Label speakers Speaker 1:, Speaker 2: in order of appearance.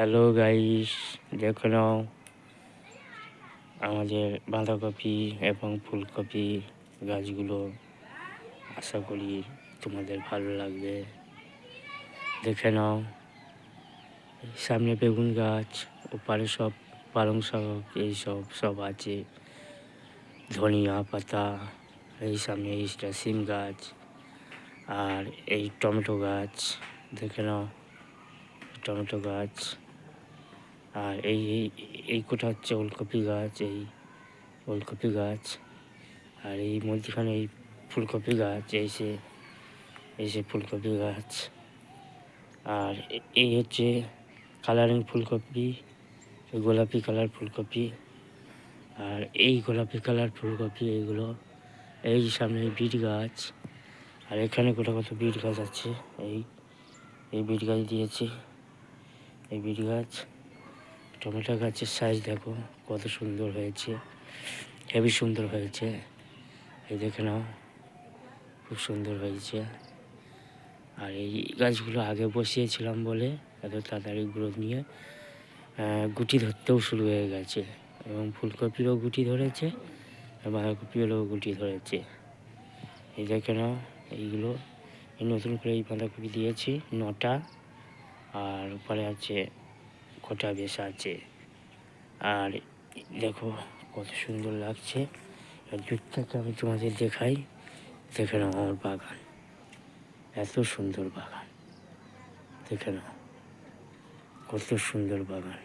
Speaker 1: Hello guys, দেখে নাও আমাদের বাঁধাকপি এবং ফুলকপি গাছগুলো। আশা করি তোমাদের ভালো লাগবে। দেখে নাও, সামনে বেগুন গাছ, ওপারে সব পালং শাক, এইসব সব আছে, ধনিয়া পাতা। এই সামনে এইটা সিম গাছ, আর এই টমেটো গাছ। দেখে নাও টমেটো গাছ। আর এই এই এই কোটা হচ্ছে ওলকপি গাছ, এই ওলকপি গাছ। আর এই মধ্যখানে এই ফুলকপি গাছ, এই সে ফুলকপি গাছ। আর এই হচ্ছে কালারিং ফুলকপি, গোলাপি কালার ফুলকপি। আর এই গোলাপি কালার ফুলকপি এইগুলো। এই সামনে বিট গাছ, আর এখানে কত বিট গাছ আছে। এই বিট গাছ দিয়েছি, এই বিট গাছ। টমেটো গাছের সাইজ দেখো কত সুন্দর হয়েছে, হেবি সুন্দর হয়েছে। এই দেখে নাও, খুব সুন্দর হয়েছে। আর এই গাছগুলো আগে বসিয়েছিলাম বলে এত তাড়াতাড়ি গ্রোথ নিয়ে গুটি ধরতেও শুরু হয়ে গেছে, এবং ফুলকপিরও গুটি ধরেছে, বাঁধাকপিরও গুটি ধরেছে। এই দেখে নাও, এইগুলো এই নতুন করে এই বাঁধাকপি দিয়েছি 9টা, আর উপরে আছে কটা বেশ আছে। আর দেখো কত সুন্দর লাগছে। আর দূর থেকে আমি তোমাদের দেখাই। দেখে নাও আমার বাগান, এত সুন্দর বাগান। দেখে নাও কত সুন্দর বাগান।